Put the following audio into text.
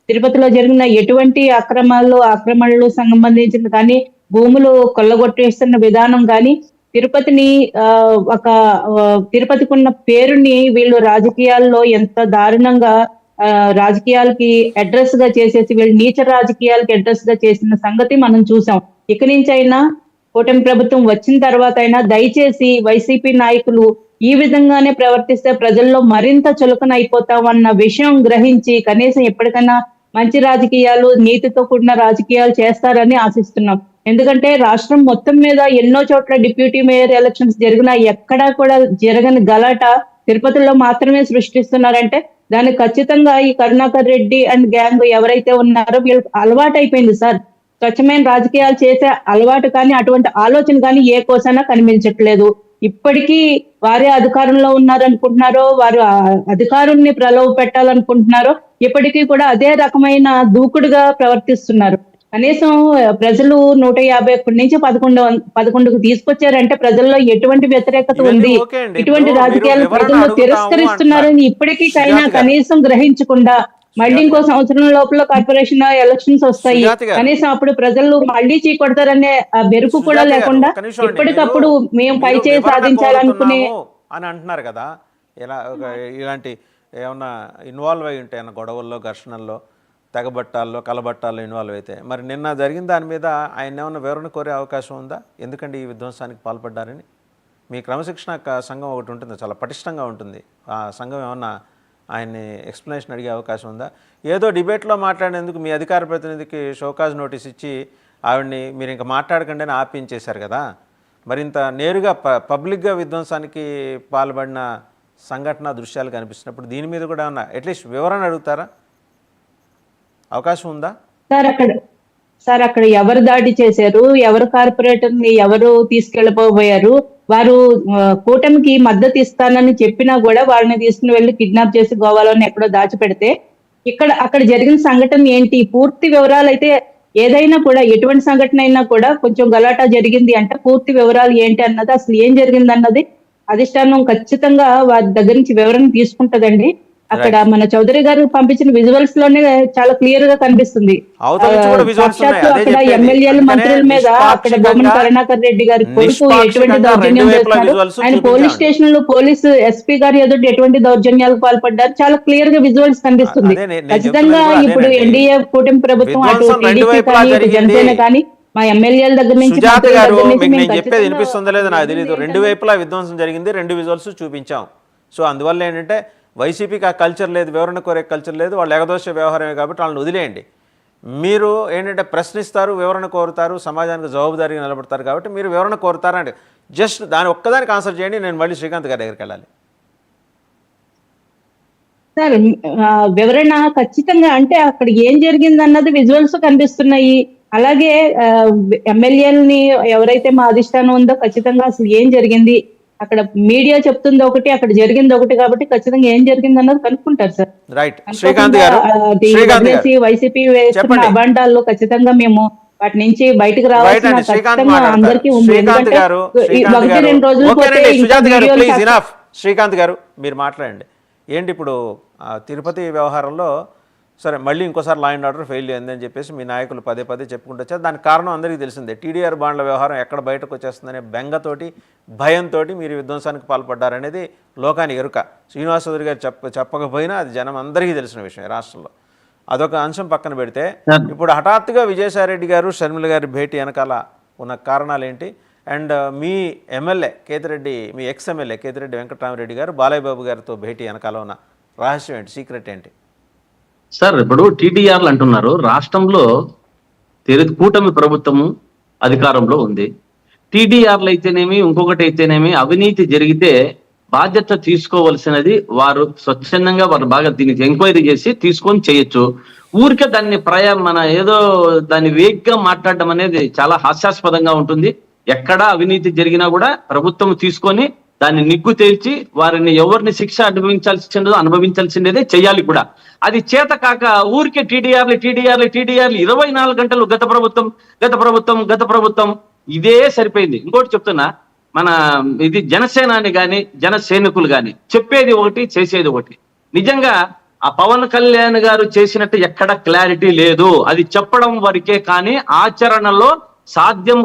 తిరుపతిలో జరిగిన ఎటువంటి ఆక్రమణలు సంబంధించిన కానీ, భూములు కొల్లగొట్టేస్తున్న విధానం గాని, తిరుపతిని తిరుపతికున్న పేరుని వీళ్ళు రాజకీయాల్లో ఎంత దారుణంగా రాజకీయాలకి అడ్రెస్‌గా చేసేసి వీళ్ళు నీచ రాజకీయాలకి అడ్రెస్‌గా చేసిన సంగతి మనం చూసాం. ఇక నుంచైనా కూటమి ప్రభుత్వం వచ్చిన తర్వాతైనా దయచేసి వైసీపీ నాయకులు ఈ విధంగానే ప్రవర్తిస్తే ప్రజల్లో మరింత చులకనైపోతామన్న విషయం గ్రహించి కనీసం ఎప్పటికైనా మంచి రాజకీయాలు, నీతితో కూడిన రాజకీయాలు చేస్తారని ఆశిస్తున్నాం. ఎందుకంటే రాష్ట్రం మొత్తం మీద ఎన్నో చోట్ల డిప్యూటీ మేయర్ ఎలక్షన్స్ జరిగినా ఎక్కడా కూడా జరగని గలాట తిరుపతిలో మాత్రమే సృష్టిస్తున్నారంటే దానికి ఖచ్చితంగా ఈ కరుణాకర్ రెడ్డి అండ్ గ్యాంగ్ ఎవరైతే ఉన్నారో వీళ్ళకి అలవాటైపోయింది సార్. స్వచ్ఛమైన రాజకీయాలు చేసే అలవాటు కానీ, అటువంటి ఆలోచన కానీ ఏ కోసైనా కనిపించట్లేదు. ఇప్పటికీ వారే అధికారంలో ఉన్నారనుకుంటున్నారో, వారు అధికారుల్ని ప్రలోభ పెట్టాలనుకుంటున్నారో, ఇప్పటికీ కూడా అదే రకమైన దూకుడుగా ప్రవర్తిస్తున్నారు. కనీసం ప్రజలు 151 నుంచి 11కు తీసుకొచ్చారంటే ప్రజల్లో ఎటువంటి వ్యతిరేకత ఉంది, ఇటువంటి రాజకీయాలు ప్రజలు తిరస్కరిస్తున్నారని ఇప్పటికైనా కనీసం గ్రహించకుండా మళ్ళీ ఇంకో సంవత్సరం లోపల కార్పొరేషన్ ఎలక్షన్స్ వస్తాయి, కనీసం అప్పుడు ప్రజలు మళ్ళీ చీకొడతారనే బెరుకు కూడా లేకుండా ఎప్పటికప్పుడు మేము పై చేయి సాధించాలనుకునే అని అంటున్నారు కదా. ఇలాంటి ఏమన్నా ఇన్వాల్వ్ అయి ఉంటాయి అన్న గొడవల్లో, ఘర్షణల్లో, తెగబట్టాల్లో, కలబట్టాల్లో ఇన్వాల్వ్ అయితే మరి నిన్న జరిగిన దాని మీద ఆయన ఏమన్నా వివరణ కోరే అవకాశం ఉందా? ఎందుకంటే ఈ విధ్వంసానికి పాల్పడ్డారని మీ క్రమశిక్షణ సంఘం ఒకటి ఉంటుంది, చాలా పటిష్టంగా ఉంటుంది. ఆ సంఘం ఏమన్నా ఆయన్ని ఎక్స్ప్లెనేషన్ అడిగే అవకాశం ఉందా? ఏదో డిబేట్లో మాట్లాడేందుకు మీ అధికార ప్రతినిధికి షోకాజ్ నోటీస్ ఇచ్చి ఆవిడ్ని మీరు ఇంకా మాట్లాడకండి అని ఆపించేశారు కదా. మరింత నేరుగా పబ్లిక్గా విధ్వంసానికి పాల్పడిన సంఘటన దృశ్యాలు కనిపిస్తున్నప్పుడు దీని మీద కూడా ఏమన్నా అట్లీస్ట్ వివరణ అడుగుతారా? అవకాశం ఉందా? సార్ అక్కడ ఎవరు దాడి చేశారు, ఎవరు కార్పొరేటర్ని ఎవరు తీసుకెళ్లిపోయారు, వారు కూటమికి మద్దతు ఇస్తానని చెప్పినా కూడా వాళ్ళని తీసుకుని వెళ్ళి కిడ్నాప్ చేసి గోవాలోని ఎక్కడో దాచిపెడితే అక్కడ జరిగిన సంఘటన ఏంటి, పూర్తి వివరాలు అయితే ఏదైనా కూడా ఎటువంటి సంఘటన అయినా కూడా కొంచెం గలాటా జరిగింది అంటే పూర్తి వివరాలు ఏంటి అన్నది, అసలు ఏం జరిగింది అన్నది అధిష్టానం ఖచ్చితంగా వారి దగ్గర నుంచి వివరణ తీసుకుంటదండి. అక్కడ మన చౌదరి గారు పంపించిన విజువల్స్ లోనే చాలా క్లియర్ గా కనిపిస్తుంది. అక్కడ ఎమ్మెల్యేల మంత్రుల మీద అక్కడ బొమ్మన కరుణాకర్ రెడ్డి గారి కొడుకు ఎటువంటి దౌర్జన్యం చేస్తున్నారు, ఆయన పోలీస్ స్టేషన్ లో పోలీసు ఎస్పీ గారు ఎదుటి ఎటువంటి దౌర్జన్యాలకు పాల్పడ్డారు, చాలా క్లియర్ గా విజువల్స్ కనిపిస్తుంది. ఖచ్చితంగా ఇప్పుడు ఎన్డీఏ కూటమి ప్రభుత్వం అటు టీడీపీ కానీ జనసేన కానీ మా ఎమ్మెల్యేల దగ్గర నుంచి చెప్పేది వినిపిస్తుందో లేదో నాకు తెలియదు. రెండు వైపులా విధ్వంసం జరిగింది, రెండు విజువల్స్ చూపించాం. సో అందువల్ల ఏంటంటే వైసీపీకి ఆ కల్చర్ లేదు, వివరణ కోరే కల్చర్ లేదు, వాళ్ళు ఎగదోష వ్యవహారమే కాబట్టి వాళ్ళని వదిలేయండి. మీరు ఏంటంటే ప్రశ్నిస్తారు, వివరణ కోరుతారు, సమాజానికి జవాబుదారీగా నిలబడతారు కాబట్టి మీరు వివరణ కోరుతారంటే జస్ట్ దాని ఒక్కదానికి ఆన్సర్ చేయండి. నేను మళ్ళీ శ్రీకాంత్ గారి దగ్గరికి వెళ్ళాలి. సార్ వివరణ ఖచ్చితంగా అంటే అక్కడ ఏం జరిగింది అన్నది విజువల్స్ కనిపిస్తున్నాయి. అలాగే ఎమ్మెల్యేలని ఎవరైతే మా అధిష్టానం ఉందో ఖచ్చితంగా అసలు ఏం జరిగింది, అక్కడ మీడియా చెప్తుంది ఒకటి, అక్కడ జరిగింది ఒకటి, కాబట్టి ఖచ్చితంగా ఏం జరిగింది అన్నది కనుక్కుంటారు సార్. రైట్. శ్రీకాంత్ గారు వైసీపీ వేస్తున్న అబాండాల్లో ఖచ్చితంగా మేము వాటి నుంచి బయటకు రావాల్సిన అందరికీ ఉంది. ఒకటి రెండు రోజులు శ్రీకాంత్ గారు మీరు మాట్లాడండి. ఏంటి ఇప్పుడు తిరుపతి వ్యవహారంలో సరే మళ్ళీ ఇంకోసారి లా అండ్ ఆర్డర్ ఫెయిల్ అయిందని చెప్పేసి మీ నాయకులు పదే పదే చెప్పుకుంటూ వచ్చారు. దానికి కారణం అందరికీ తెలిసిందే, టీడీఆర్ బాండ్ల వ్యవహారం ఎక్కడ బయటకు వచ్చేస్తుందనే బెంగతోటి, భయంతో మీరు విధ్వంసానికి పాల్పడ్డారనేది లోకానికి ఎరుక. శ్రీనివాస్ చౌదరి గారు చెప్పకపోయినా అది జనం అందరికీ తెలిసిన విషయం రాష్ట్రంలో. అదొక అంశం పక్కన పెడితే ఇప్పుడు హఠాత్తుగా విజయసాయిరెడ్డి గారు, షర్మిల గారి భేటీ వెనకాల ఉన్న కారణాలు ఏంటి? అండ్ మీ ఎమ్మెల్యే కేతిరెడ్డి, మీ ఎక్స్ ఎమ్మెల్యే కేతిరెడ్డి వెంకటరామరెడ్డి గారు బాలయ్య బాబు గారితో భేటీ వెనకాల ఉన్న రహస్యం ఏంటి, సీక్రెట్ ఏంటి? సార్ ఇప్పుడు టీడీఆర్లు అంటున్నారు, రాష్ట్రంలో కూటమి ప్రభుత్వము అధికారంలో ఉంది. టీడీఆర్లు అయితేనేమి ఇంకొకటి అయితేనేమి అవినీతి జరిగితే బాధ్యత తీసుకోవలసినది వారు స్వచ్ఛందంగా వారు బాగా దీనికి ఎంక్వైరీ చేసి తీసుకొని చేయొచ్చు. ఊరికే దాన్ని మన ఏదో దాన్ని వేగ్గా మాట్లాడడం అనేది చాలా హాస్యాస్పదంగా ఉంటుంది. ఎక్కడా అవినీతి జరిగినా కూడా ప్రభుత్వం తీసుకొని దాన్ని నిగ్గు తేల్చి వారిని ఎవరిని శిక్ష అనుభవించాల్సిందే చెయ్యాలి కూడా. అది చేత కాక ఊరికే టీడీఆర్లు 24 గంటలు గత ప్రభుత్వం ఇదే సరిపోయింది. ఇంకోటి చెప్తున్నా, మన ఇది జనసేన అని కానీ జన సైనికులు కానీ చెప్పేది ఒకటి చేసేది ఒకటి. నిజంగా ఆ పవన్ కళ్యాణ్ గారు చేసినట్టు ఎక్కడ క్లారిటీ లేదు. అది చెప్పడం వరకే కానీ ఆచరణలో సాధ్యం